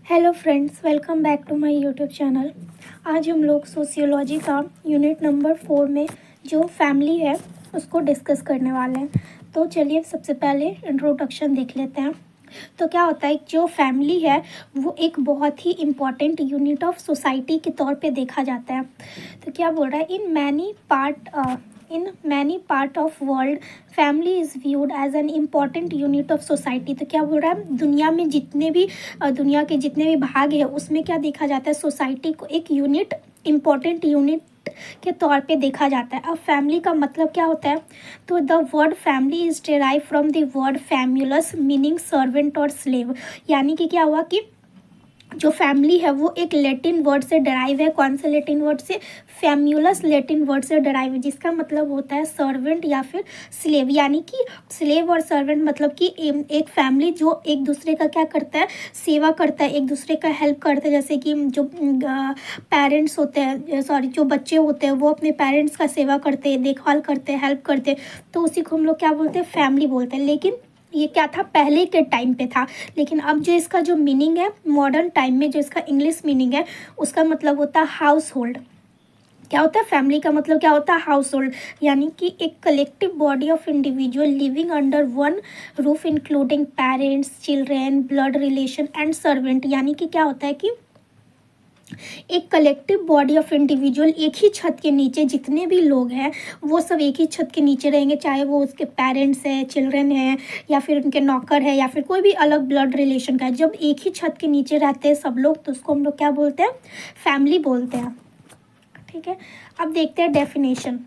Hello friends, welcome back to my YouTube channel. आज हम लोग सोशियोलॉजी का यूनिट नंबर 4 में जो फैमिली है उसको डिस्कस करने वाले हैं। तो चलिए सबसे पहले इंट्रोडक्शन देख लेते हैं। तो क्या होता है, जो फैमिली है वो एक बहुत ही इम्पॉर्टेंट यूनिट ऑफ सोसाइटी के तौर पे देखा जाता है। तो क्या बोल रहा है, in many part of world family is viewed as an important unit of society. तो क्या बोल रहा है, दुनिया में दुनिया के जितने भी भाग हैं उसमें क्या देखा जाता है, सोसाइटी को एक इम्पॉर्टेंट यूनिट के तौर पे देखा जाता है। अब फैमिली का मतलब क्या होता है, तो the word family is derive from the word famulus meaning servant और स्लेव। यानी कि क्या हुआ कि जो फैमिली है वो एक लैटिन वर्ड से डराइव है। कौन से लैटिन वर्ड से? फैम्यूलस लैटिन वर्ड से डराइव है, जिसका मतलब होता है सर्वेंट या फिर स्लेव। यानी कि स्लेव और सर्वेंट मतलब कि एक फैमिली जो एक दूसरे का क्या करता है, सेवा करता है, एक दूसरे का हेल्प करता है। जैसे कि जो पेरेंट्स होते हैं, जो बच्चे होते हैं वो अपने पेरेंट्स का सेवा करते हैं, देखभाल करते हैं, हेल्प करते हैं, तो उसी को हम लोग क्या बोलते हैं, फैमिली बोलते हैं। लेकिन ये क्या था, पहले के टाइम पे था। लेकिन अब जो इसका जो मीनिंग है मॉडर्न टाइम में, जो इसका इंग्लिश मीनिंग है उसका मतलब होता है हाउस होल्ड। क्या होता है, फैमिली का मतलब क्या होता है, हाउस होल्ड। यानी कि एक collective body of individual living under one roof including parents, children, blood relation and servant. यानी कि क्या होता है कि एक कलेक्टिव बॉडी ऑफ इंडिविजुअल, एक ही छत के नीचे जितने भी लोग हैं वो सब एक ही छत के नीचे रहेंगे, चाहे वो उसके पेरेंट्स हैं, चिल्ड्रन हैं, या फिर उनके नौकर है, या फिर कोई भी अलग ब्लड रिलेशन का है। जब एक ही छत के नीचे रहते हैं सब लोग तो उसको हम लोग क्या बोलते हैं, फैमिली बोलते हैं। ठीक है, अब देखते हैं डेफिनेशन।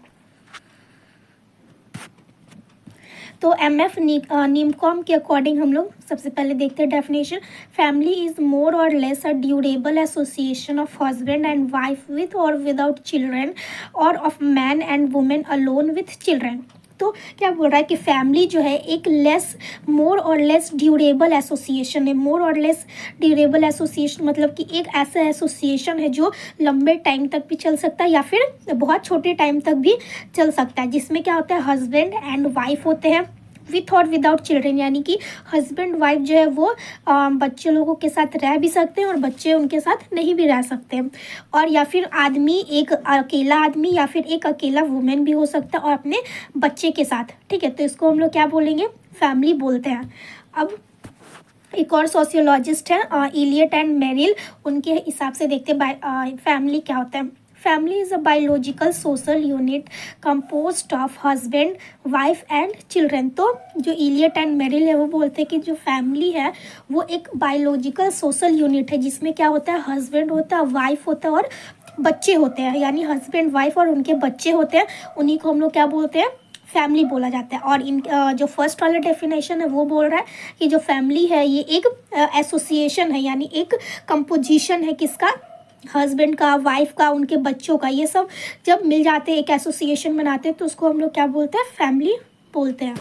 तो एमएफ नीमकॉम के अकॉर्डिंग हम लोग सबसे पहले देखते हैं डेफिनेशन। फैमिली इज मोर और less a durable association of husband and wife with और विदाउट चिल्ड्रन, और of man and women alone with children. तो क्या बोल रहा है कि फैमिली जो है एक मोर और लेस ड्यूरेबल एसोसिएशन है। मोर और लेस ड्यूरेबल एसोसिएशन मतलब कि एक ऐसा एसोसिएशन है जो लंबे टाइम तक भी चल सकता है या फिर बहुत छोटे टाइम तक भी चल सकता है, जिसमें क्या होता है, हस्बैंड एंड वाइफ होते हैं विथ और विदाउट चिल्ड्रन। यानी कि हस्बैंड वाइफ जो है वो बच्चे लोगों के साथ रह भी सकते हैं और बच्चे उनके साथ नहीं भी रह सकते हैं। और या फिर एक अकेला आदमी या फिर एक अकेला वुमेन भी हो सकता है और अपने बच्चे के साथ। ठीक है, तो इसको हम लोग क्या बोलेंगे, फैमिली बोलते हैं। अब एक और सोशियोलॉजिस्ट है इलियट एंड मेरिल, उनके हिसाब से देखते हैं फैमिली क्या होता है। Family is a biological social unit composed of husband, wife and children. तो जो इलियट एंड मेरिल है वो बोलते हैं कि जो फैमिली है वो एक बायोलॉजिकल सोशल यूनिट है, जिसमें क्या होता है, हस्बैंड होता है, वाइफ होता है और बच्चे होते हैं। यानी हस्बैंड, वाइफ और उनके बच्चे होते हैं, उन्हीं को हम लोग क्या बोलते हैं, फैमिली बोला जाता है। और जो फर्स्ट वाला डेफिनेशन है वो बोल रहा है कि जो फैमिली है ये एक एसोसिएशन है, यानी एक कंपोजिशन है, किसका, हस्बैंड का, वाइफ का, उनके बच्चों का। ये सब जब मिल जाते हैं एक एसोसिएशन बनाते हैं तो उसको हम लोग क्या बोलते हैं, फैमिली बोलते हैं।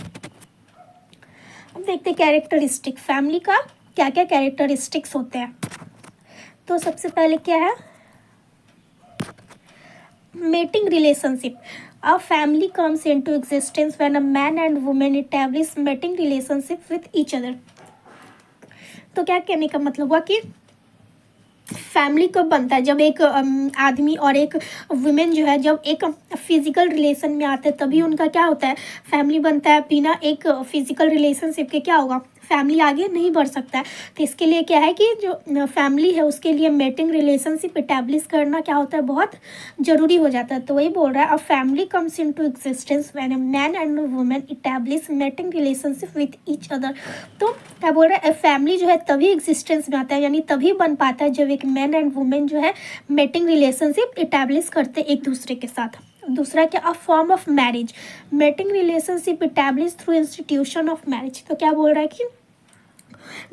अब देखते हैं कैरेक्टरिस्टिक, फैमिली का क्या क्या कैरेक्टरिस्टिक्स होते हैं। तो सबसे पहले क्या है, mating relationship. A family comes into existence when a man and woman establish mating relationship with each other. तो क्या कहने का मतलब हुआ कि फैमिली कब बनता है, जब एक आदमी और एक वुमेन जो है जब एक फिजिकल रिलेशन में आते हैं तभी उनका क्या होता है, फैमिली बनता है। बिना एक फिजिकल रिलेशनशिप के क्या होगा, फैमिली आगे नहीं बढ़ सकता है। तो इसके लिए क्या है कि जो फैमिली है उसके लिए मेटिंग रिलेशनशिप इटैब्लिश करना क्या होता है, बहुत ज़रूरी हो जाता है। तो वही बोल रहा है, a family comes into existence when a man and women establish mating relationship with each other. तो क्या बोल रहा है, फैमिली जो है तभी एग्जिस्टेंस में आता है, यानी तभी बन पाता है जब एक मैन एंड वुमेन जो है मेटिंग रिलेशनशिप इटैब्लिश करते एक दूसरे के साथ। दूसरा क्या, a form of marriage, mating relationship establish through institution of marriage. तो क्या बोल रहा है कि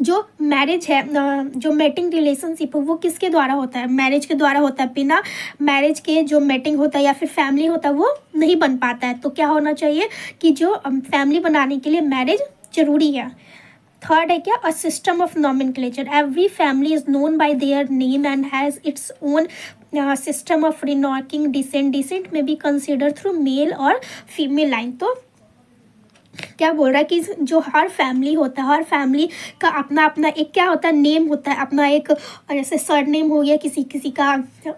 जो मैरिज है, जो मेटिंग रिलेशनशिप है वो किसके द्वारा होता है, मैरिज के द्वारा होता है। बिना मैरिज के जो मेटिंग होता है या फिर फैमिली होता है वो नहीं बन पाता है। तो क्या होना चाहिए कि जो फैमिली बनाने के लिए मैरिज जरूरी है। थर्ड है क्या, a system of nomenclature, every family is known by their name and has its own system of reckoning descent. Descent may be consider through male और फीमेल लाइन। तो क्या बोल रहा है कि जो हर फैमिली होता है, हर फैमिली का अपना अपना एक क्या होता है, नेम होता है अपना एक। जैसे सरनेम हो गया, किसी किसी का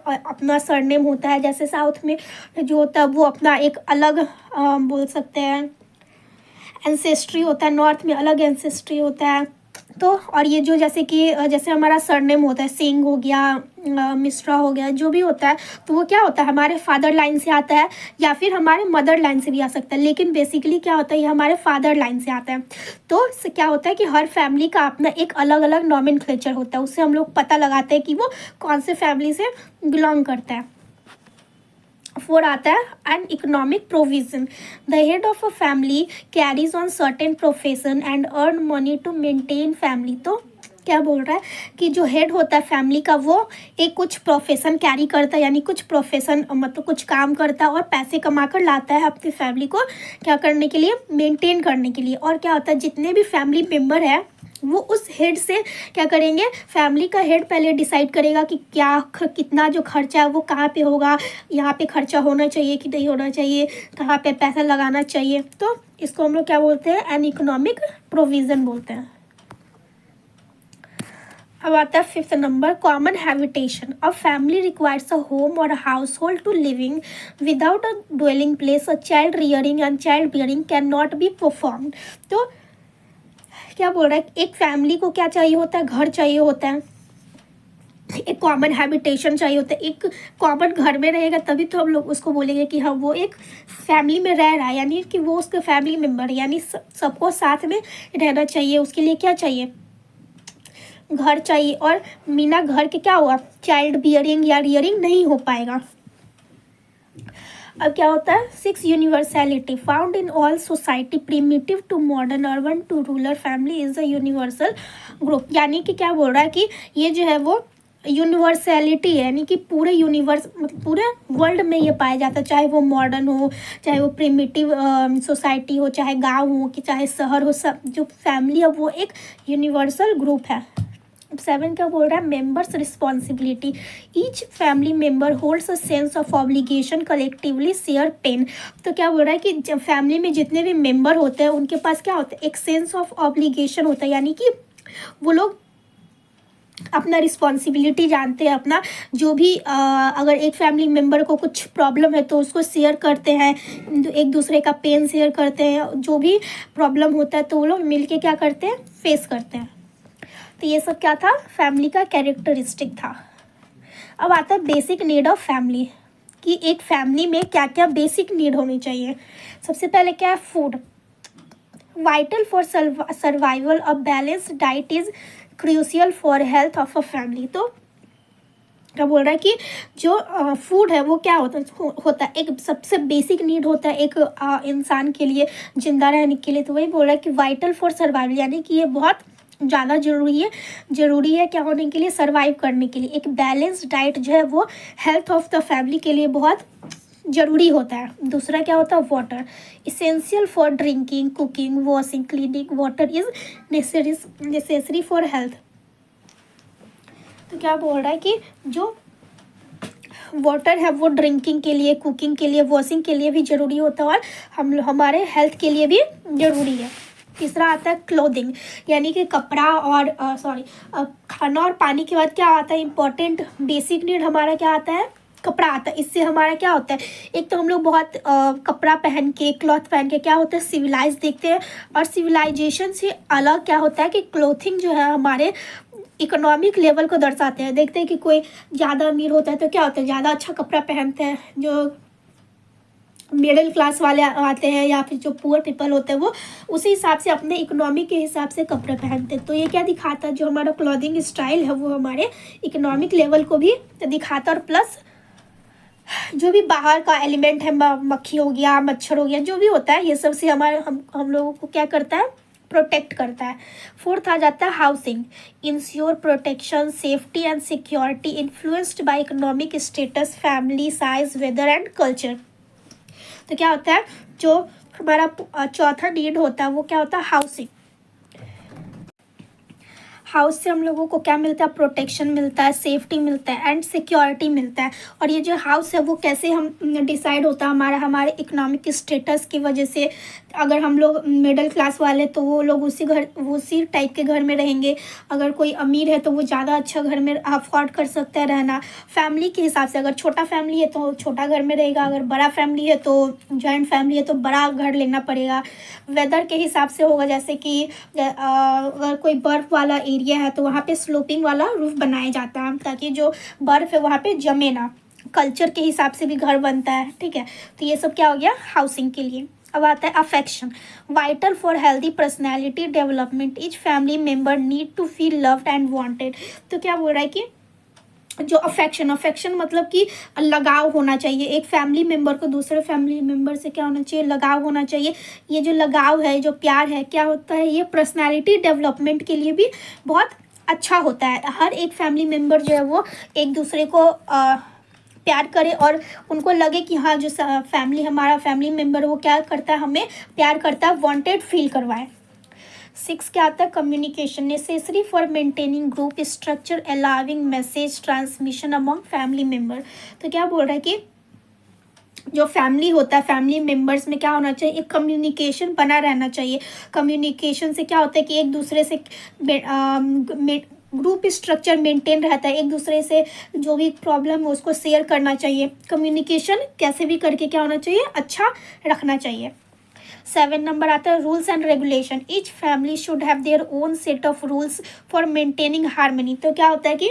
अपना सरनेम होता है। जैसे साउथ में जो होता है वो अपना एक अलग बोल सकते हैं एंसेस्ट्री होता है, नॉर्थ में अलग एंसेस्ट्री होता है। तो और ये जो जैसे कि जैसे हमारा सरनेम होता है, सिंह हो गया, मिश्रा हो गया, जो भी होता है, तो वो क्या होता है हमारे फादर लाइन से आता है या फिर हमारे मदर लाइन से भी आ सकता है। लेकिन बेसिकली क्या होता है, ये हमारे फादर लाइन से आता है। तो इससे क्या होता है कि हर फैमिली का अपना एक अलग अलग नॉमेनक्लेचर होता है, उससे हम लोग पता लगाते हैं कि वो कौन से फैमिली से बिलोंग करता है। 4 आता है and economic provision. The head of a family carries on certain profession and earn money to maintain family. तो क्या बोल रहा है कि जो हेड होता है फैमिली का वो एक कुछ प्रोफेशन कैरी करता है, यानी कुछ प्रोफेशन मतलब कुछ काम करता है और पैसे कमा कर लाता है अपनी फैमिली को क्या करने के लिए, मेंटेन करने के लिए। और क्या होता है जितने भी फैमिली मेम्बर है वो उस हेड से क्या करेंगे, फैमिली का हेड पहले डिसाइड करेगा कि क्या कितना जो खर्चा है वो कहाँ पे होगा, यहाँ पे खर्चा होना चाहिए कि नहीं होना चाहिए, कहाँ पे पैसा लगाना चाहिए। तो इसको हम लोग क्या बोलते हैं, एन इकोनॉमिक प्रोविज़न बोलते हैं। अब आता है 5th number, common habitation. A family requires a home और household to living. Without a dwelling place a child rearing and child bearing can not be performed. तो क्या बोल रहा है, एक फैमिली को क्या चाहिए होता है, घर चाहिए होता है, एक कॉमन हैबिटेशन चाहिए होता है, एक कॉमन घर में रहेगा तभी तो हम लोग उसको बोलेंगे कि हाँ वो एक फैमिली में रह रहा है, यानी कि वो उसका फैमिली मेम्बर है, यानी सबको साथ में रहना चाहिए। उसके लिए क्या चाहिए, घर चाहिए। और बिना घर के क्या हुआ, चाइल्ड बियरिंग या रियरिंग नहीं हो पाएगा। अब क्या होता है, 6 universality found in all society primitive to modern urban to rural family is a universal group. यानी कि क्या बोल रहा है कि ये जो है वो यूनिवर्सैलिटी है, यानी कि पूरे यूनिवर्स मतलब पूरे वर्ल्ड में ये पाया जाता है, चाहे वो मॉडर्न हो, चाहे वो प्रिमिटिव सोसाइटी हो, चाहे गांव हो कि चाहे शहर हो, सब जो फैमिली है वो एक यूनिवर्सल ग्रुप है। 7 क्या बोल रहा है, members responsibility. Each family member holds a sense of obligation collectively share pain. तो क्या बोल रहा है कि जब फैमिली में जितने भी मेंबर होते हैं उनके पास क्या होता है, एक सेंस ऑफ ऑब्लिगेशन होता है, यानी कि वो लोग अपना रिस्पॉन्सिबिलिटी जानते हैं, अपना जो भी अगर एक फैमिली मेम्बर को कुछ प्रॉब्लम है तो उसको शेयर करते हैं, एक दूसरे का पेन शेयर करते हैं, जो भी प्रॉब्लम होता है तो वो लोग मिलके क्या करते हैं, फेस करते हैं। तो ये सब क्या था, फैमिली का कैरेक्टरिस्टिक था। अब आता है बेसिक नीड ऑफ फैमिली, कि एक फैमिली में क्या क्या बेसिक नीड होनी चाहिए। सबसे पहले क्या है, food. Vital for survival a balanced diet is crucial for health of a family. तो क्या बोल रहा है कि जो फूड है वो क्या होता है एक सबसे बेसिक नीड होता है एक इंसान के लिए जिंदा रहने के लिए। तो वही बोल रहा है कि वाइटल फॉर सर्वाइवल, यानी कि ये बहुत ज़्यादा ज़रूरी है क्या होने के लिए, सर्वाइव करने के लिए। एक बैलेंस्ड डाइट जो है वो हेल्थ ऑफ द फैमिली के लिए बहुत ज़रूरी होता है। दूसरा क्या होता है, water. Essential for drinking, cooking, washing, cleaning. Water is necessary for health. तो क्या बोल रहा है कि जो वाटर है वो ड्रिंकिंग के लिए, कुकिंग के लिए, वॉशिंग के लिए भी ज़रूरी होता है और हमारे हेल्थ के लिए भी ज़रूरी है। तीसरा आता है क्लोथिंग, यानी कि कपड़ा और खाना और पानी के बाद क्या आता है, इम्पॉर्टेंट बेसिक नीड हमारा क्या आता है, कपड़ा आता है। इससे हमारा क्या होता है, एक तो हम लोग बहुत कपड़ा पहन के, क्लॉथ पहन के क्या होता है, सिविलाइज देखते हैं। और सिविलाइजेशन से अलग क्या होता है कि क्लोथिंग जो है हमारे इकोनॉमिक लेवल को दर्शाते हैं। देखते हैं कि कोई ज़्यादा अमीर होता है तो क्या होता है, ज़्यादा अच्छा कपड़ा पहनते हैं। जो मिडिल क्लास वाले आते हैं या फिर जो पुअर पीपल होते हैं वो उसी हिसाब से अपने इकोनॉमी के हिसाब से कपड़े पहनते हैं। तो ये क्या दिखाता है, जो हमारा क्लॉथिंग स्टाइल है वो हमारे इकोनॉमिक लेवल को भी दिखाता है। और प्लस जो भी बाहर का एलिमेंट है, मक्खी हो गया, मच्छर हो गया, जो भी होता है, ये सब से हम लोगों को क्या करता है, प्रोटेक्ट करता है। 4th आ जाता है housing. Ensure protection, safety and security influenced by economic status, family size, weather and culture. तो क्या होता है, जो हमारा चौथा नीड होता है वो क्या होता है, हाउसिंग। हाउस से हम लोगों को क्या मिलता है, प्रोटेक्शन मिलता है, सेफ्टी मिलता है एंड सिक्योरिटी मिलता है। और ये जो हाउस है वो कैसे हम डिसाइड होता है, हमारे इकोनॉमिक स्टेटस की वजह से। अगर हम लोग मिडिल क्लास वाले तो वो लोग उसी टाइप के घर में रहेंगे। अगर कोई अमीर है तो वो ज़्यादा अच्छा घर में अफोर्ड कर सकता है रहना। फैमिली के हिसाब से, अगर छोटा फैमिली है तो छोटा घर में रहेगा, अगर बड़ा फैमिली है तो जॉइंट फैमिली है तो बड़ा घर लेना पड़ेगा। वेदर के हिसाब से होगा, जैसे कि अगर कोई बर्फ़ वाला एरिया है तो वहाँ पे स्लोपिंग वाला रूफ बनाया जाता है ताकि जो बर्फ़ है वहाँ पे जमे ना। कल्चर के हिसाब से भी घर बनता है, ठीक है। तो ये सब क्या हो गया हाउसिंग के लिए। अब आता है affection, vital for healthy personality development. Each family member need to feel loved and wanted. तो क्या बोल रहा है कि जो अफेक्शन मतलब कि लगाव होना चाहिए। एक फैमिली मेम्बर को दूसरे फैमिली मेम्बर से क्या होना चाहिए, लगाव होना चाहिए। ये जो लगाव है, जो प्यार है, क्या होता है, ये पर्सनैलिटी डेवलपमेंट के लिए भी बहुत अच्छा होता है। हर एक फैमिली मेम्बर जो है वो एक दूसरे को प्यार करे और उनको लगे कि हाँ जो हमारा फैमिली मेम्बर वो क्या करता है, हमें प्यार करता है, वांटेड फील करवाए। 6 क्या आता है, communication, necessary for maintaining group structure, allowing message transmission among family member. तो क्या बोल रहा है कि जो फैमिली होता है, फैमिली मेम्बर्स में क्या होना चाहिए, एक कम्युनिकेशन बना रहना चाहिए। कम्युनिकेशन से क्या होता है कि एक दूसरे से ग्रुप स्ट्रक्चर मेंटेन रहता है, एक दूसरे से जो भी प्रॉब्लम है उसको शेयर करना चाहिए। कम्युनिकेशन कैसे भी करके क्या होना चाहिए, अच्छा रखना चाहिए। 7 नंबर आता है rules and regulation. Each family should have their own set of rules for maintaining harmony. तो क्या होता है कि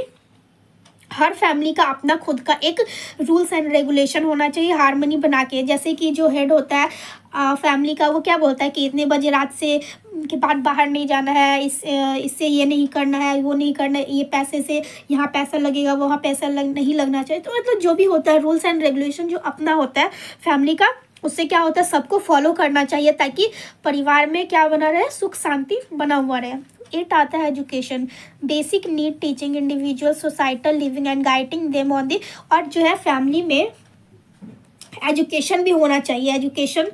हर फैमिली का अपना खुद का एक रूल्स एंड रेगुलेशन होना चाहिए हार्मनी बना के। जैसे कि जो हेड होता है फैमिली का, वो क्या बोलता है कि इतने बजे रात से के बाद बाहर नहीं जाना है, इससे ये नहीं करना है, वो नहीं करना है, ये पैसे से यहाँ पैसा लगेगा, वहाँ पैसा नहीं लगना चाहिए। तो मतलब जो भी होता है रूल्स एंड रेगुलेशन जो अपना होता है फैमिली का, उससे क्या होता है सबको फॉलो करना चाहिए ताकि परिवार में क्या बना रहे, सुख शांति बना हुआ रहे। 8 आता है education, basic need teaching individual societal living and guiding them on the. और जो है फैमिली में एजुकेशन भी होना चाहिए। एजुकेशन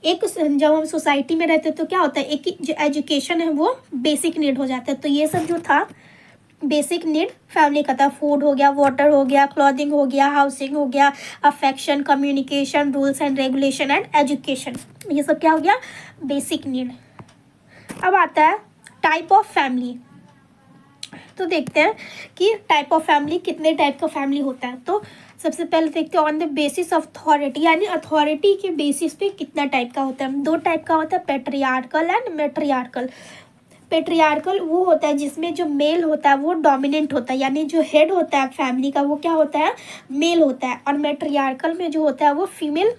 एक, जब हम सोसाइटी में रहते हैं तो क्या होता है, एक जो एजुकेशन है वो बेसिक नीड हो जाता है। तो ये सब जो था बेसिक नीड फैमिली का था, फूड हो गया, वाटर हो गया, क्लॉथिंग हो गया, हाउसिंग हो गया, affection, communication, rules and regulation and education, ये सब क्या हो गया बेसिक नीड। अब आता है टाइप ऑफ फैमिली। तो देखते हैं कि टाइप ऑफ फैमिली, कितने टाइप का फैमिली होता है। तो सबसे पहले देखते हैं on the basis of authority, यानी अथॉरिटी के बेसिस पे कितना टाइप का होता है। 2 टाइप का होता है, पेट्रियार्कल एंड मैट्रियार्कल। पेट्रियार्कल वो होता है जिसमें जो मेल होता है वो डोमिनेंट होता है, यानी जो हेड होता है फैमिली का वो क्या होता है, मेल होता है। और मैट्रियार्कल में जो होता है वो फीमेल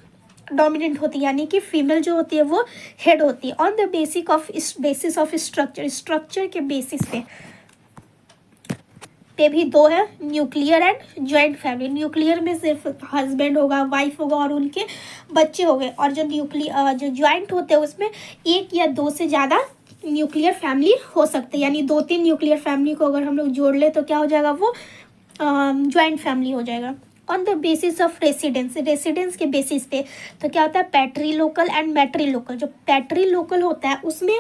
डोमिनेंट होती है, यानी कि फीमेल जो होती है वो हेड होती है। On the basis of structure के बेसिस पे भी 2 है, nuclear and joint family. Nuclear में सिर्फ हस्बैंड होगा, वाइफ होगा और उनके बच्चे हो गए। और जो जो ज्वाइंट होते हैं उसमें 1 या 2 से ज़्यादा न्यूक्लियर फैमिली हो सकते हैं, यानी 2-3 न्यूक्लियर फैमिली को अगर हम लोग जोड़ ले तो क्या हो जाएगा, वो ज्वाइंट फैमिली हो जाएगा। On the basis of residence के बेसिस पे तो क्या होता है, पैट्री लोकल एंड मैट्री लोकल। जो पैट्री लोकल होता है उसमें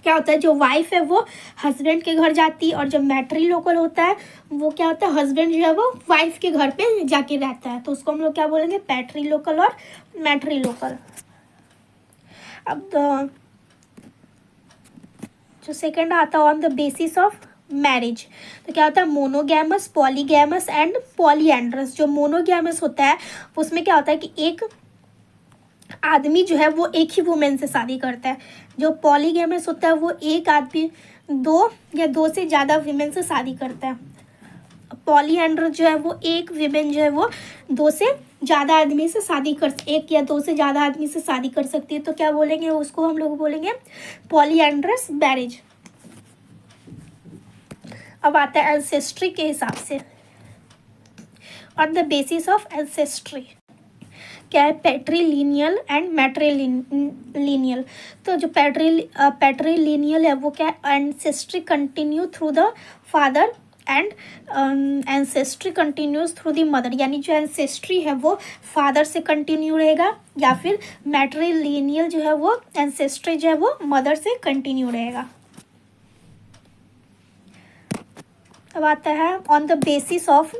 क्या होता है, जो वाइफ है वो हस्बैंड के घर जाती है, और जो मैट्री लोकल होता है वो क्या होता है, हस्बैंड जो है वो वाइफ के घर पे जाके रहता है। तो उसको हम लोग क्या बोलेंगे, पैट्री लोकल और मैट्री लोकल। अब जो सेकंड आता है on the basis of marriage, तो क्या होता है, मोनोगैमस, पॉलीगैमस एंड पॉलीएंड्रस। जो मोनोगैमस होता है उसमें क्या होता है कि एक आदमी जो है वो एक ही वुमेन से शादी करता है। जो पॉलीगैमस होता है वो एक आदमी 2 या 2 से ज़्यादा वीमेन से शादी करता है। पॉलीएंड्रस जो है वो एक वीमेन जो है वो 2 से ज़्यादा आदमी से शादी कर, 1 या 2 से ज़्यादा आदमी से शादी कर सकती है। तो क्या बोलेंगे उसको, हम लोग बोलेंगे पॉलीएंड्रस मैरिज। अब आता है एंसेस्ट्री के हिसाब से, on the basis of ancestry क्या है, पैट्रीलिनियल एंड मैट्रीलिनियल। तो जो पैट्रीलिनियल है वो क्या है, ancestry continue through the father and ancestry continues through the mother, यानी जो एंसेस्ट्री है वो फादर से कंटिन्यू रहेगा, या फिर मैट्रीलिनियल जो है वो एंसेस्ट्री जो है वो मदर से कंटिन्यू रहेगा। अब आता है on the basis of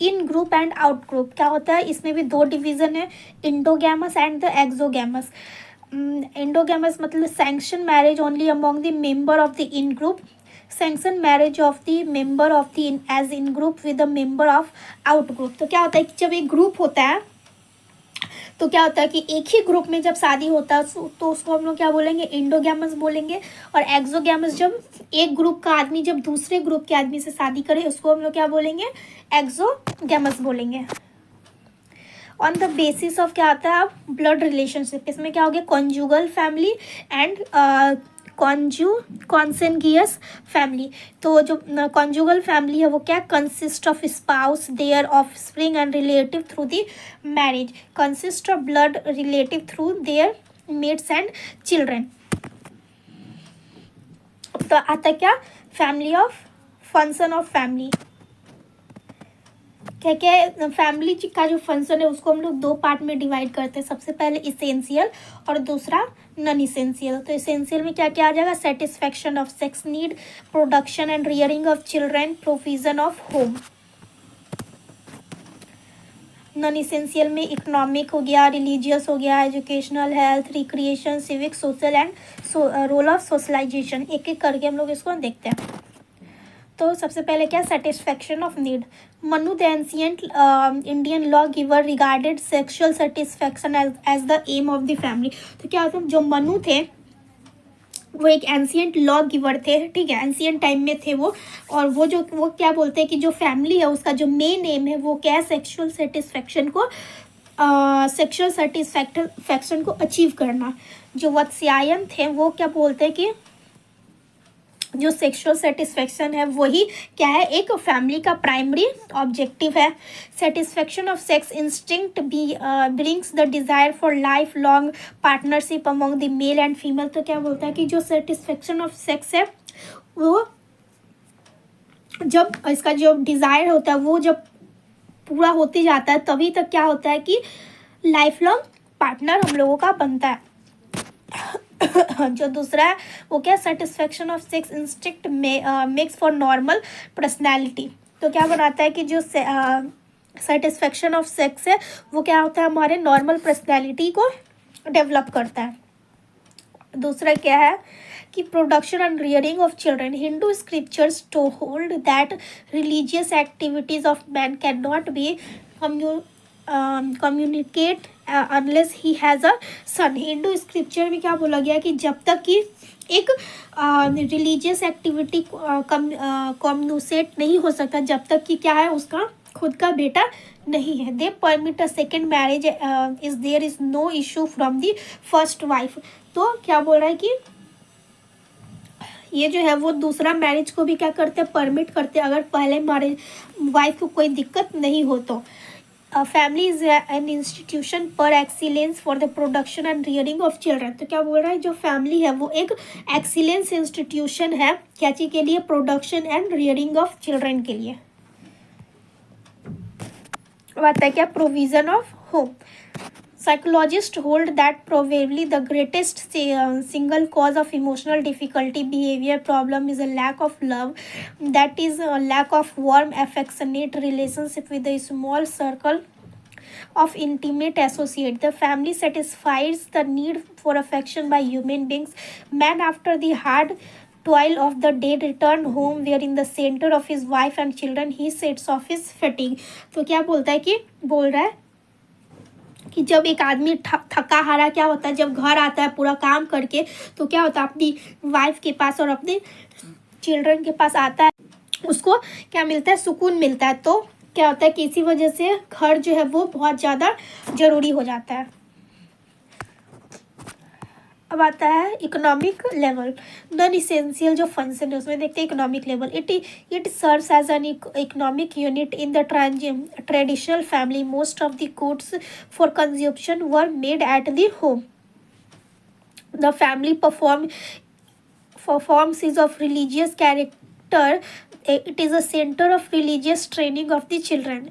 in group and out group. क्या होता है, इसमें भी दो डिवीजन है, इंडोगैमस एंड द एक्सोगैमस। इंडोगैमस मतलब sanction marriage only among the member of the in group, sanction marriage of the member of the as in group with the member of out group. तो क्या होता है कि जब एक group होता है तो क्या होता है कि एक ही ग्रुप में जब शादी होता है तो उसको हम लोग क्या बोलेंगे, इंडोगैमस बोलेंगे। और एक्सोगैमस जब एक ग्रुप का आदमी जब दूसरे ग्रुप के आदमी से शादी करे उसको हम लोग क्या बोलेंगे, एक्सोगैमस बोलेंगे। ऑन द बेसिस ऑफ क्या आता है, अब ब्लड रिलेशनशिप, इसमें क्या हो गया, कॉन्जुगल फैमिली एंड कॉन्सेंगियस फैमिली। तो जो कॉन्जुगल फैमिली है वो क्या, consist of spouse, there offspring and relative through the marriage, consist of blood relative through their mates and children. तो आता क्या, family of function of family. क्या क्या है, फैमिली का जो फंक्शन है उसको हम लोग दो पार्ट में डिवाइड करते हैं, सबसे पहले इसेंशियल और दूसरा नॉन इसेंशियल। तो इसेंशियल में क्या क्या आ जाएगा, satisfaction of sex need, production and rearing of children, provision of home. Non essential में इकोनॉमिक हो गया, रिलीजियस हो गया, educational, health, recreation, civic, social and role of socialization. एक एक करके हम लोग इसको देखते हैं। तो सबसे पहले क्या, satisfaction of need. Manu the ancient Indian law giver regarded sexual satisfaction as the aim of the family. तो क्या होता है, जो मनु थे वो एक एंशिएंट लॉ गिवर थे, ठीक है, एंशिएंट टाइम में थे वो। और वो क्या बोलते हैं कि जो फैमिली है उसका जो मेन एम है वो क्या है, सेक्सुअल सेटिस्फैक्शन को अचीव करना। जो वत्स्यायन थे वो क्या बोलते हैं कि जो सेक्सुअल सेटिस्फैक्शन है वही क्या है, एक फैमिली का प्राइमरी ऑब्जेक्टिव है। Satisfaction of sex instinct brings the desire for life long partnership among the male and female. तो क्या बोलता है कि जो सेटिस्फैक्शन ऑफ सेक्स है वो जब इसका जो डिज़ायर होता है वो जब पूरा होते जाता है तभी तक क्या होता है कि लाइफ लॉन्ग पार्टनर हम लोगों का बनता है। जो दूसरा है वो क्या, satisfaction of sex instinct makes for normal personality. तो क्या बनाता है कि जो सेटिस्फैक्शन ऑफ सेक्स है वो क्या होता है, हमारे नॉर्मल पर्सनैलिटी को डेवलप करता है। दूसरा क्या है कि production and rearing of children. Hindu scriptures to hold that religious activities of man can not be communicate unless he has a son. Hindu scripture में क्या बोला गया कि जब तक कि एक रिलीजियस एक्टिविटी कम्युनिकेट नहीं हो सकता जब तक कि क्या है, उसका खुद का बेटा नहीं है। They permit a second marriage is there is no issue from the first wife. तो क्या बोल रहा है कि ये जो है वो दूसरा मैरिज को भी क्या करते हैं, परमिट करते हैं, अगर पहले मैरिज वाइफ को कोई दिक्कत नहीं हो तो। फैमिली इज एन इंस्टीट्यूशन पर excellence for the production and rearing of children. तो क्या बोल रहा है, जो फैमिली है वो एक एक्सीलेंस इंस्टीट्यूशन है क्या चीज़ के लिए, production and rearing of children के लिए। आता है क्या, provision of home. Psychologists hold that probably the greatest single cause of emotional difficulty, behavior problem is a lack of love. That is a lack of warm, affectionate relationship with a small circle of intimate associate. The family satisfies the need for affection by human beings. Man, after the hard toil of the day, return home where in the center of his wife and children he sets off his fatigue. तो क्या बोलता है कि बोल रहा है कि जब एक आदमी थका हारा क्या होता है, जब घर आता है पूरा काम करके तो क्या होता है, अपनी वाइफ के पास और अपने चिल्ड्रन के पास आता है, उसको क्या मिलता है, सुकून मिलता है। तो क्या होता है कि इसी वजह से घर जो है वो बहुत ज़्यादा ज़रूरी हो जाता है। अब आता है इकोनॉमिक लेवल। नॉन इसेंशियल जो फंक्शन है उसमें देखते हैं economic level. It serves as an economic unit in the traditional family. Most of the goods for consumption were made at the home. The family performs is of religious character. It is a centre of religious training of the children.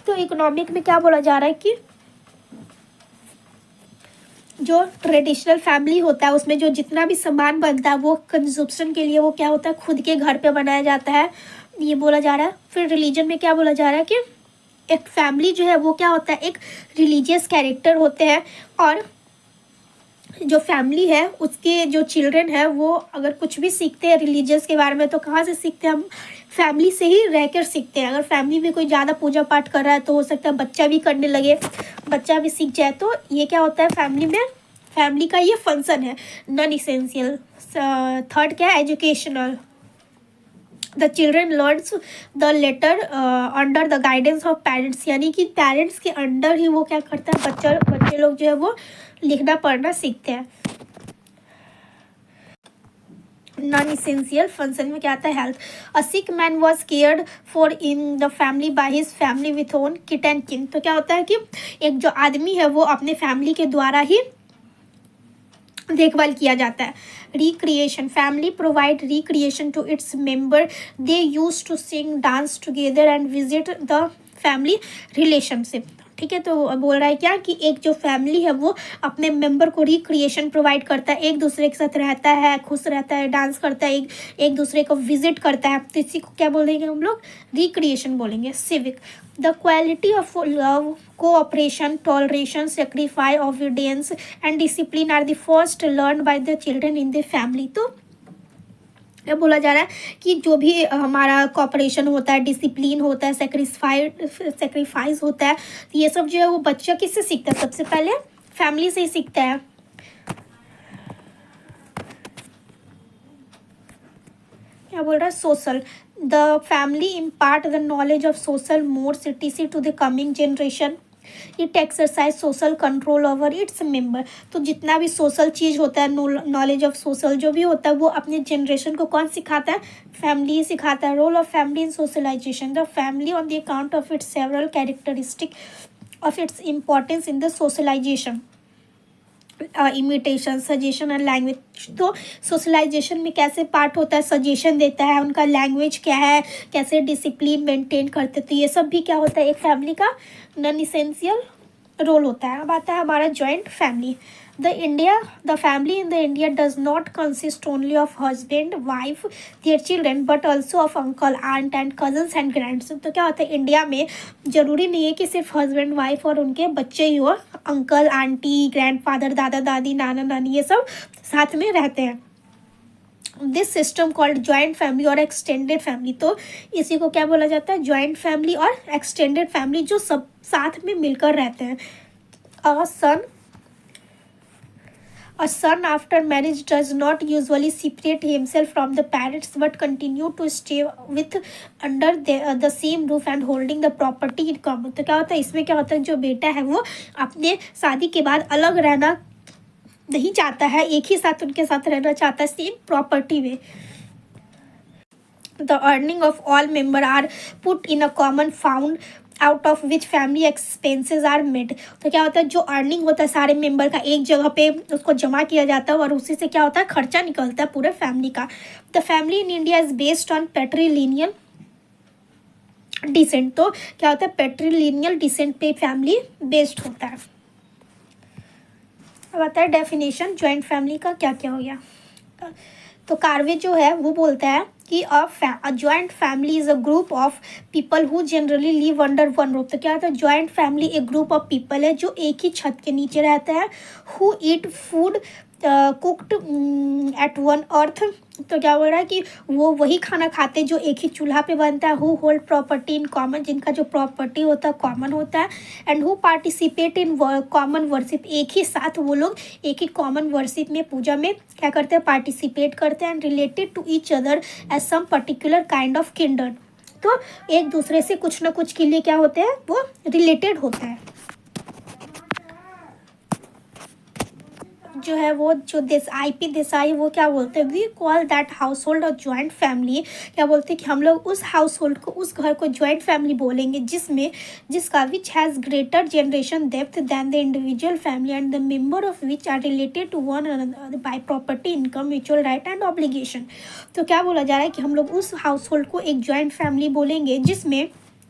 तो economic में क्या बोला जा रहा है कि जो traditional family होता है उसमें जो जितना भी सामान बनता है वो कंजप्शन के लिए वो क्या होता है, खुद के घर पे बनाया जाता है, ये बोला जा रहा है। फिर रिलीजन में क्या बोला जा रहा है कि एक फैमिली जो है वो क्या होता है, एक रिलीजियस कैरेक्टर होते हैं, और जो फैमिली है उसके जो चिल्ड्रन है वो अगर कुछ भी सीखते हैं रिलीजियस के बारे में तो कहाँ से सीखते हैं, हम फैमिली से ही रहकर सीखते हैं। अगर फैमिली में कोई ज़्यादा पूजा पाठ कर रहा है तो हो सकता है बच्चा भी करने लगे, बच्चा भी सीख जाए। तो ये क्या होता है फैमिली में, फैमिली का ये फंक्शन है। Non essential. थर्ड क्या है, educational. The children learns the letter under the guidance of parents, यानी कि पेरेंट्स के अंडर ही वो क्या करता है, बच्चे लोग जो है वो लिखना पढ़ना सीखते हैं। नॉन इसेंशियल फंक्शन में क्या आता है, health. A sick man was cared for in the family by his family with own kith and kin. तो क्या होता है कि एक जो आदमी है वो अपने फैमिली के द्वारा ही देखभाल किया जाता है। Recreation, family provide recreation to its member, they use to sing dance together and visit the family relationship. ठीक है, तो बोल रहा है क्या कि एक जो फैमिली है वो अपने मेंबर को रिक्रिएशन प्रोवाइड करता है, एक दूसरे के साथ रहता है, खुश रहता है, डांस करता है, एक दूसरे को विजिट करता है। तो इसी को क्या बोलेंगे हम लोग, रिक्रिएशन बोलेंगे। Civic, the quality of love, cooperation, toleration, sacrifice, obedience and discipline are the first learn by the children in the family. तो ये बोला जा रहा है कि जो भी हमारा कॉपरेशन होता है, डिसिप्लिन होता है, सेक्रीफाइस होता है, तो ये सब जो है वो बच्चा किससे सीखता है, सबसे पहले फैमिली से ही सीखता है। क्या बोल रहा है, social, the family impart the knowledge of social modes etc to the coming generation, it exercise social control over its member. तो जितना भी सोशल चीज़ होता है, नॉलेज ऑफ सोशल जो भी होता है वो अपने जनरेशन को कौन सिखाता है, फैमिली ही सिखाता है। Role of family in socialization, the family on the account of its several characteristic of its importance in the socialization, imitation, suggestion and language. तो सोशलाइजेशन में कैसे पार्ट होता है, सजेशन देता है, उनका लैंग्वेज क्या है, कैसे डिसिप्लिन मेंटेन करते, तो ये सब भी क्या होता है एक फैमिली का नॉन इसेंशियल रोल होता है। अब आता है हमारा joint family. The family in the India does not consist only of husband wife their children but also of uncle aunt and cousins and grands. तो क्या होता है इंडिया में ज़रूरी नहीं है कि सिर्फ हस्बैंड वाइफ और उनके बच्चे ही हो, अंकल आंटी, ग्रैंडफादर, दादा दादी, नाना नानी, ये सब साथ में रहते हैं। This system called joint family और एक्सटेंडेड फैमिली। तो इसी को क्या बोला जाता है, जॉइंट फैमिली और एक्सटेंडेड फैमिली, जो सब साथ में मिलकर रहते हैं। A son after marriage does not usually separate himself from the parents but continue to stay with under the same roof and holding the property in common। तो क्या होता है इसमें, क्या होता है जो बेटा है वो अपने शादी के बाद अलग रहना नहीं चाहता है, एक ही साथ उनके साथ रहना चाहता है सेम प्रॉपर्टी में। The earning of all member are put in a common fund out of which family expenses are made. तो क्या होता है जो अर्निंग होता है सारे मेंबर का एक जगह पे उसको जमा किया जाता है और उसी से क्या होता है खर्चा निकलता है पूरे फैमिली का। The family in India is based on patrilineal descent. तो क्या होता है पेट्रीलिनियल डिसेंट पे फैमिली बेस्ड होता है। अब आता है डेफिनेशन जॉइंट फैमिली का क्या क्या हो गया। तो कार्वे जो है वो बोलता है कि a joint family is a group of people who generally live under one roof. तो क्या होता है जॉइंट फैमिली एक ग्रुप ऑफ पीपल है जो एक ही छत के नीचे रहता है। Who eat food cooked at one hearth. तो क्या बोल रहा है कि वो वही खाना खाते जो एक ही चूल्हा पे बनता है। Who hold property in common, जिनका जो प्रॉपर्टी होता है कॉमन होता है। And who participate in common worship, एक ही साथ वो लोग एक ही कॉमन वर्शिप में पूजा में क्या करते हैं पार्टिसिपेट करते हैं। And related to each other as some particular kind of kindred. तो एक दूसरे से कुछ ना कुछ के लिए क्या होते हैं वो रिलेटेड होता है। जो है वो जो IP देसाई वो क्या बोलते हैं, we call that household or joint family. क्या बोलते हैं कि हम लोग उस हाउस होल्ड को उस घर को जॉइंट फैमिली बोलेंगे जिसका which has greater generation depth than the individual family and the member of which are related to one another by property income mutual right and obligation. तो क्या बोला जा रहा है कि हम लोग उस हाउस होल्ड को एक जॉइंट फैमिली बोलेंगे जिसमें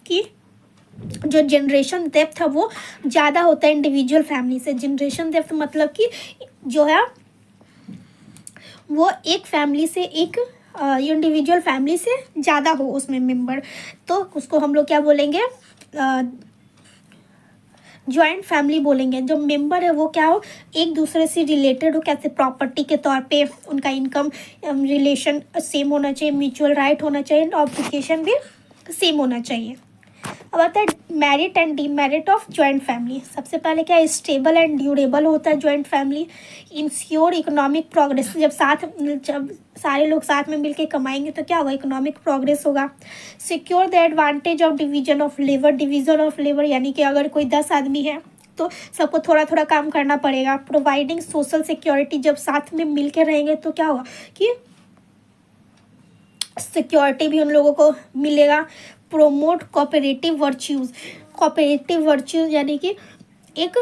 कि जो जनरेशन डेप्थ है वो ज़्यादा होता है इंडिविजुअल फैमिली से। जनरेशन डेप्थ मतलब कि जो है वो एक फैमिली से एक इंडिविजुअल फैमिली से ज़्यादा हो उसमें मेंबर, तो उसको हम लोग क्या बोलेंगे, जॉइंट फैमिली बोलेंगे। जो मेंबर है वो क्या हो, एक दूसरे से रिलेटेड हो, कैसे प्रॉपर्टी के तौर पे उनका इनकम रिलेशन सेम होना चाहिए, म्यूचुअल राइट होना चाहिए, ऑब्लिगेशन भी सेम होना चाहिए। अब आता है merit and demerit of joint family. सबसे पहले क्या, स्टेबल एंड ड्यूरेबल होता है joint family, ensure economic progress. जब सारे लोग साथ में मिलके कमाएंगे तो क्या होगा, इकोनॉमिक प्रोग्रेस होगा। Secure the advantage of division of labour, division of labour यानी कि अगर कोई 10 आदमी है तो सबको थोड़ा थोड़ा काम करना पड़ेगा। प्रोवाइडिंग सोशल सिक्योरिटी, जब साथ में मिल के रहेंगे तो क्या होगा कि सिक्योरिटी भी उन लोगों को मिलेगा। Promote cooperative virtues, cooperative virtues यानी कि एक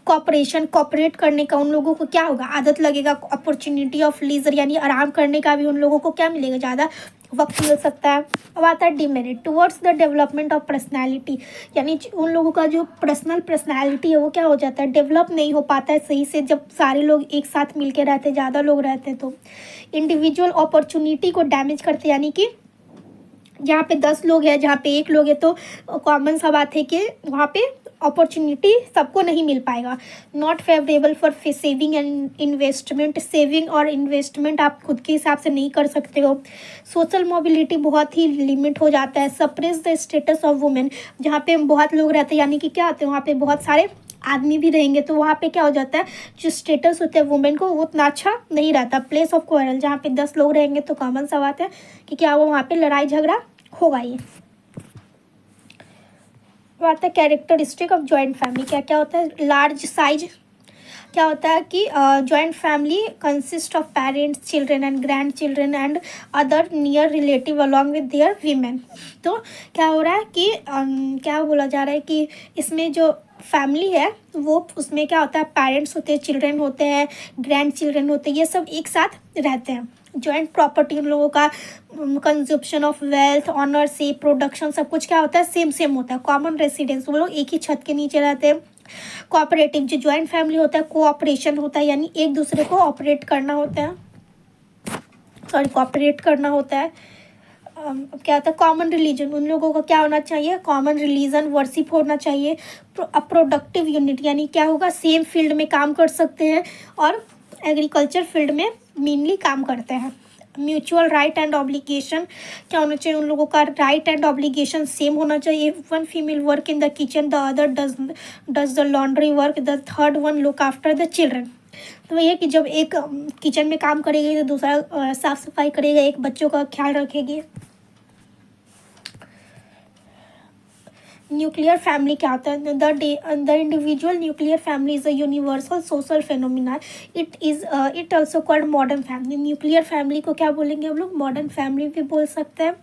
कोऑपरेट करने का उन लोगों को क्या होगा, आदत लगेगा। अपॉर्चुनिटी ऑफ लीजर यानी आराम करने का भी उन लोगों को क्या मिलेगा, ज़्यादा वक्त मिल सकता है। अब आता है demerit, towards the development of personality, यानी उन लोगों का जो पर्सनैलिटी है वो क्या हो जाता है, डेवलप नहीं हो पाता है सही से जब सारे लोग एक साथ मिल के रहते, ज़्यादा लोग रहते हैं तो। इंडिविजुअल अपॉर्चुनिटी को डैमेज करते, यानी कि जहाँ पे 10 लोग हैं, जहाँ पे 1 लोग है तो कॉमन सा बात है कि वहाँ पे अपॉर्चुनिटी सबको नहीं मिल पाएगा। Not favourable for saving and investment, saving और इन्वेस्टमेंट आप खुद के हिसाब से नहीं कर सकते हो। सोशल मोबिलिटी बहुत ही लिमिट हो जाता है। Suppress the status of women, जहाँ पे बहुत लोग रहते हैं यानी कि क्या होते हैं वहाँ पे बहुत सारे आदमी भी रहेंगे तो वहाँ पे क्या हो जाता है, जो स्टेटस होता है वुमेन को वो उतना अच्छा नहीं रहता। प्लेस ऑफ क्वारल, जहाँ पे 10 लोग रहेंगे तो कॉमन सा बात है कि क्या वो वहाँ पे लड़ाई झगड़ा होगा। ये बात है कैरेक्टरिस्टिक ऑफ जॉइंट फैमिली, क्या क्या होता है। लार्ज साइज, क्या होता है कि joint family consist of parents, children and grand children and other near relative along with their women. तो क्या हो रहा है कि क्या बोला जा रहा है कि इसमें जो फैमिली है वो उसमें क्या होता है, पेरेंट्स होते हैं, चिल्ड्रन होते हैं, ग्रैंड चिल्ड्रन होते हैं, ये सब एक साथ रहते हैं। जॉइंट प्रॉपर्टी उन लोगों का कंजप्शन ऑफ वेल्थ, ऑनर से प्रोडक्शन सब कुछ क्या होता है, सेम होता है। कॉमन रेसिडेंस, वो लोग एक ही छत के नीचे रहते हैं। कोऑपरेटिव, जो जॉइंट फैमिली होता है कोऑपरेशन होता है, यानी एक दूसरे को ऑपरेट करना होता है, कोऑपरेट करना होता है। क्या होता है कॉमन रिलीजन, उन लोगों का क्या होना चाहिए, कॉमन रिलीजन वर्शिप होना चाहिए। प्रोडक्टिव यूनिट, यानी क्या होगा, सेम फील्ड में काम कर सकते हैं और एग्रीकल्चर फील्ड में मेनली काम करते हैं। म्यूचुअल राइट एंड ऑब्लिगेशन, क्या होना चाहिए, उन लोगों का राइट एंड ऑब्लिगेशन सेम होना चाहिए। 1 female work in the kitchen, the other does the laundry work, the third one look after the children. तो ये कि जब एक किचन में काम करेगी तो दूसरा साफ सफाई करेगा, एक बच्चों का ख्याल रखेगी। न्यूक्लियर फैमिली क्या होता है, the individual nuclear family is a universal social phenomena, it also called modern family. Nuclear family को क्या बोलेंगे हम लोग, मॉडर्न फैमिली भी बोल सकते हैं।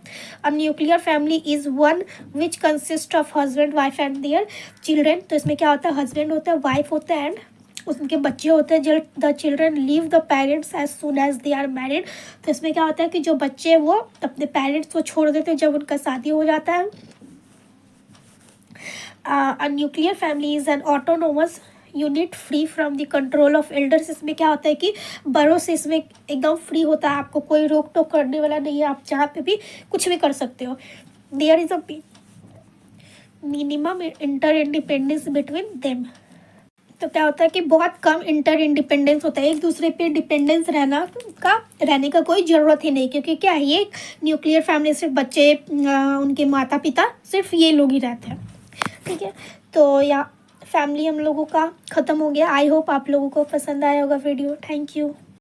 A nuclear family is one which consist of husband wife and their children. तो इसमें क्या होता है, हस्बैंड होता है, वाइफ होता है एंड उनके बच्चे होते हैं। The children leave the parents as soon as they are married. तो इसमें क्या होता है कि जो बच्चे हैं वो अपने पेरेंट्स को छोड़ देते हैं जब उनका शादी हो जाता है। A nuclear family is an autonomous unit free from the control of elders. इसमें क्या होता है कि बड़ों से इसमें एकदम फ्री होता है, आपको कोई रोक टोक करने वाला नहीं है, आप जहाँ पे भी कुछ भी कर सकते हो। There is a minimum inter independence between them. तो क्या होता है कि बहुत कम इंटर इंडिपेंडेंस होता है, एक दूसरे पे डिपेंडेंस रहने का कोई ज़रूरत ही नहीं, क्योंकि क्या है ये न्यूक्लियर फैमिली सिर्फ बच्चे उनके माता पिता सिर्फ ये लोग ही रहते हैं। ठीक है, तो या फैमिली हम लोगों का ख़त्म हो गया। आई होप आप लोगों को पसंद आया होगा वीडियो। Thank you.